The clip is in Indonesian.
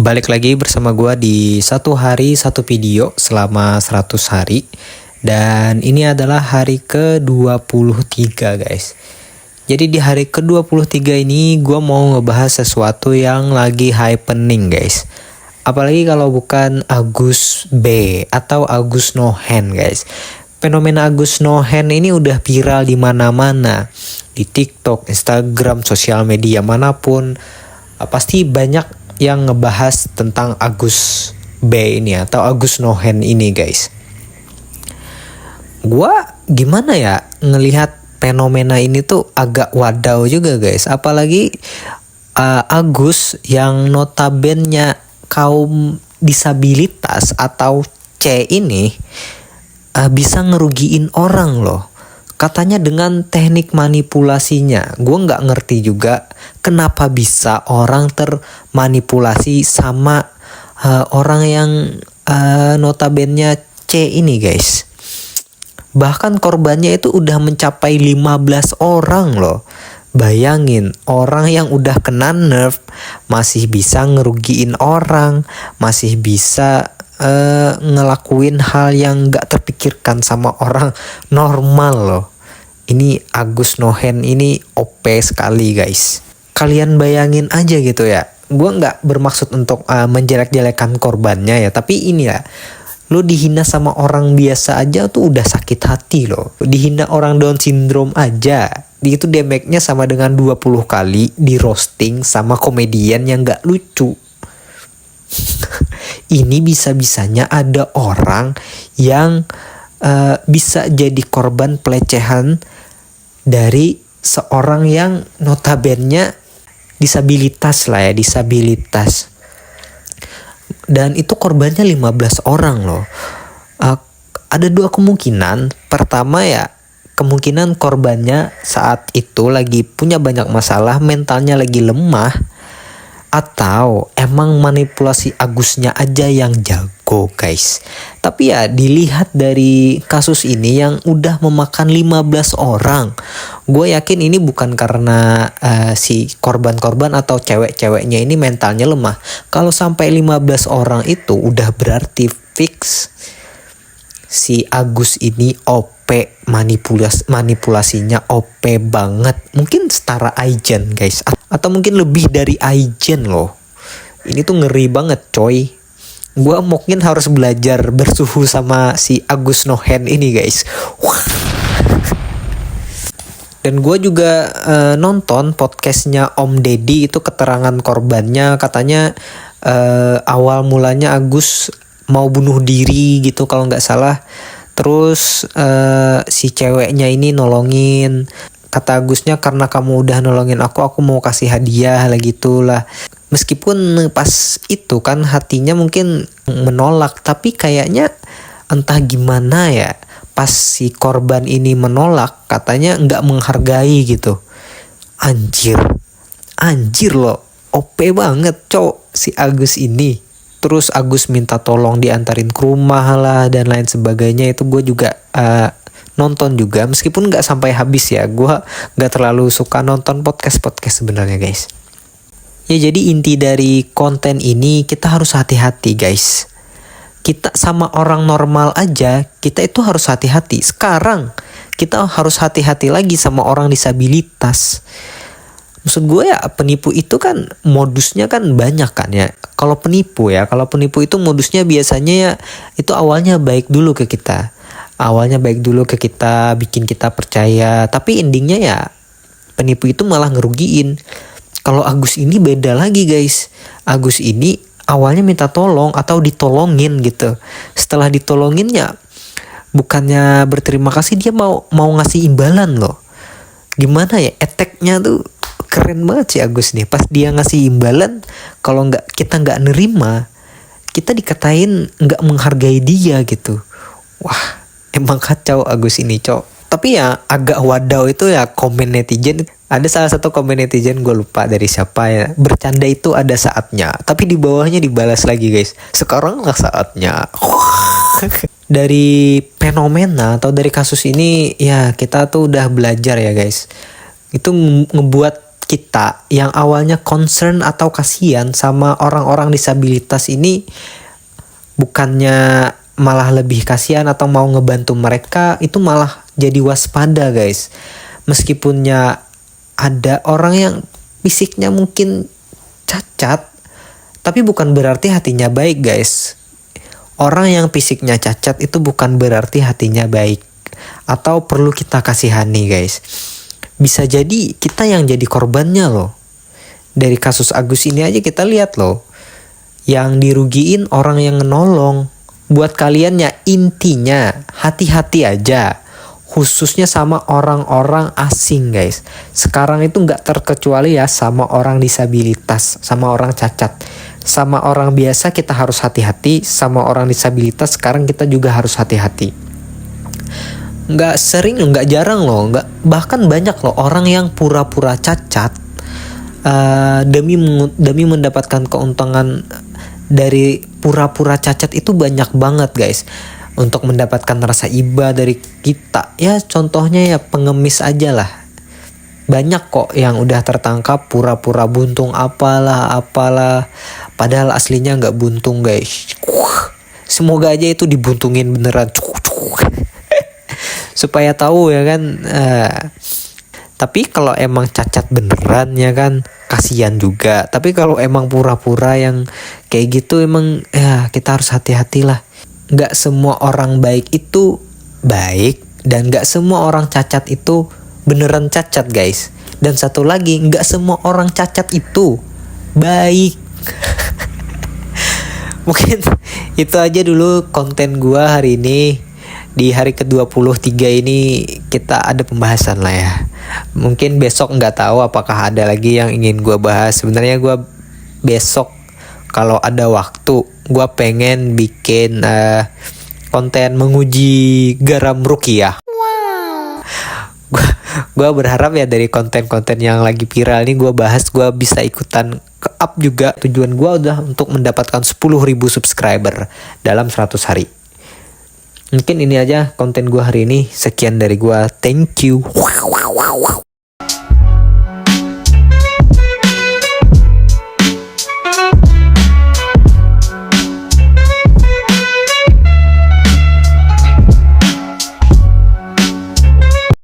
Balik lagi bersama gue di satu hari satu video selama 100 hari. Dan ini adalah hari ke-23 guys. Jadi di hari ke-23 ini gue mau ngebahas sesuatu yang lagi happening guys. Apalagi kalau bukan Agus B atau Agus No Hand guys. Fenomena Agus No Hand ini udah viral di mana-mana. Di TikTok, Instagram, sosial media manapun. Pasti banyak yang ngebahas tentang Agus B ini atau Agus No Hand ini guys. Gua gimana ya ngelihat fenomena ini tuh agak wadaw juga guys. Apalagi Agus yang notabene kaum disabilitas atau C ini bisa ngerugiin orang loh. Katanya dengan teknik manipulasinya. Gue gak ngerti juga kenapa bisa orang termanipulasi sama orang yang notabene C ini guys. Bahkan korbannya itu udah mencapai 15 orang loh. Bayangin, orang yang udah kena nerf masih bisa ngerugiin orang. Masih bisa ngelakuin hal yang gak terpikirkan sama orang normal loh. Ini Agus No Hand ini OP sekali guys. Kalian bayangin aja gitu ya. Gue gak bermaksud untuk menjelek-jelekan korbannya ya. Tapi ini ya, lo dihina sama orang biasa aja tuh udah sakit hati loh. Dihina orang Down syndrome aja, itu damage-nya sama dengan 20 kali di roasting sama komedian yang gak lucu. Ini bisa-bisanya ada orang yang bisa jadi korban pelecehan dari seorang yang notabene disabilitas lah ya, disabilitas. Dan itu korbannya 15 orang loh. Ada dua kemungkinan. Pertama ya, kemungkinan korbannya saat itu lagi punya banyak masalah, mentalnya lagi lemah. Atau emang manipulasi Agusnya aja yang jago guys. Tapi ya dilihat dari kasus ini yang udah memakan 15 orang. Gue yakin ini bukan karena si korban-korban atau cewek-ceweknya ini mentalnya lemah. Kalau sampai 15 orang itu udah berarti fix si Agus ini OP, manipulasinya OP banget. Mungkin setara Aijen guys, atau mungkin lebih dari Aijen loh. Ini tuh ngeri banget coy. Gua mungkin harus belajar bersuhu sama si Agus No Hand ini guys. Dan gue juga nonton podcastnya Om Deddy, itu keterangan korbannya. Katanya awal mulanya Agus mau bunuh diri gitu kalau nggak salah. Terus si ceweknya ini nolongin. Kata Agusnya, karena kamu udah nolongin aku mau kasih hadiah lah gitulah. Meskipun pas itu kan hatinya mungkin menolak, tapi kayaknya entah gimana ya, pas si korban ini menolak katanya nggak menghargai gitu. Anjir loh, OP banget cowok si Agus ini. Terus Agus minta tolong diantarin ke rumah lah dan lain sebagainya. Itu gue juga nonton juga, meskipun nggak sampai habis ya. Gue nggak terlalu suka nonton podcast sebenarnya guys. Ya jadi inti dari konten ini, kita harus hati-hati guys. Kita sama orang normal aja, kita itu harus hati-hati. Sekarang kita harus hati-hati lagi sama orang disabilitas. Maksud gue ya, penipu itu kan modusnya kan banyak kan ya. Kalau penipu itu modusnya biasanya ya itu awalnya baik dulu ke kita. Bikin kita percaya. Tapi endingnya ya penipu itu malah ngerugiin. Kalau Agus ini beda lagi guys. Agus ini awalnya minta tolong atau ditolongin gitu. Setelah ditolongin ya bukannya berterima kasih, dia mau ngasih imbalan loh. Gimana ya, attack-nya tuh keren banget sih Agus nih. Pas dia ngasih imbalan, kalau kita nggak nerima, kita dikatain nggak menghargai dia gitu. Wah, emang kacau Agus ini cok. Tapi ya agak wadaw itu ya komen netizen. Ada salah satu komen netizen, gue lupa dari siapa ya. Bercanda itu ada saatnya, tapi di bawahnya dibalas lagi guys. Sekarang lah saatnya. Dari fenomena atau dari kasus ini ya kita tuh udah belajar ya guys. Itu ngebuat kita yang awalnya concern atau kasihan sama orang-orang disabilitas ini, bukannya malah lebih kasihan atau mau ngebantu mereka, itu malah jadi waspada guys. Meskipunnya ada orang yang fisiknya mungkin cacat, tapi bukan berarti hatinya baik guys. Orang yang fisiknya cacat itu bukan berarti hatinya baik atau perlu kita kasihani guys. Bisa jadi kita yang jadi korbannya loh. Dari kasus Agus ini aja kita lihat loh, yang dirugiin orang yang nolong. Buat kalian ya, intinya hati-hati aja, khususnya sama orang-orang asing guys. Sekarang itu gak terkecuali ya sama orang disabilitas, sama orang cacat. Sama orang biasa kita harus hati-hati, sama orang disabilitas sekarang kita juga harus hati-hati. Nggak sering, nggak jarang loh, bahkan banyak loh orang yang pura-pura cacat demi mendapatkan keuntungan dari pura-pura cacat itu banyak banget guys. Untuk mendapatkan rasa iba dari kita, ya contohnya ya pengemis aja lah. Banyak kok yang udah tertangkap pura-pura buntung apalah, padahal aslinya nggak buntung guys. Semoga aja itu dibuntungin beneran. Supaya tahu ya kan. Tapi kalau emang cacat beneran ya kan, kasihan juga. Tapi kalau emang pura-pura yang kayak gitu, emang ya kita harus hati-hati lah. Gak semua orang baik itu baik, dan gak semua orang cacat itu beneran cacat guys. Dan satu lagi, gak semua orang cacat itu baik. Mungkin itu aja dulu konten gua hari ini. Di hari ke-23 ini kita ada pembahasan lah ya. Mungkin besok nggak tahu apakah ada lagi yang ingin gue bahas. Sebenarnya gue besok kalau ada waktu, gue pengen bikin konten menguji garam rukiah. Gue berharap ya dari konten-konten yang lagi viral ini gue bahas, gue bisa ikutan ke up juga. Tujuan gue udah untuk mendapatkan 10.000 subscriber dalam 100 hari. Mungkin ini aja konten gue hari ini. Sekian dari gue. Thank you.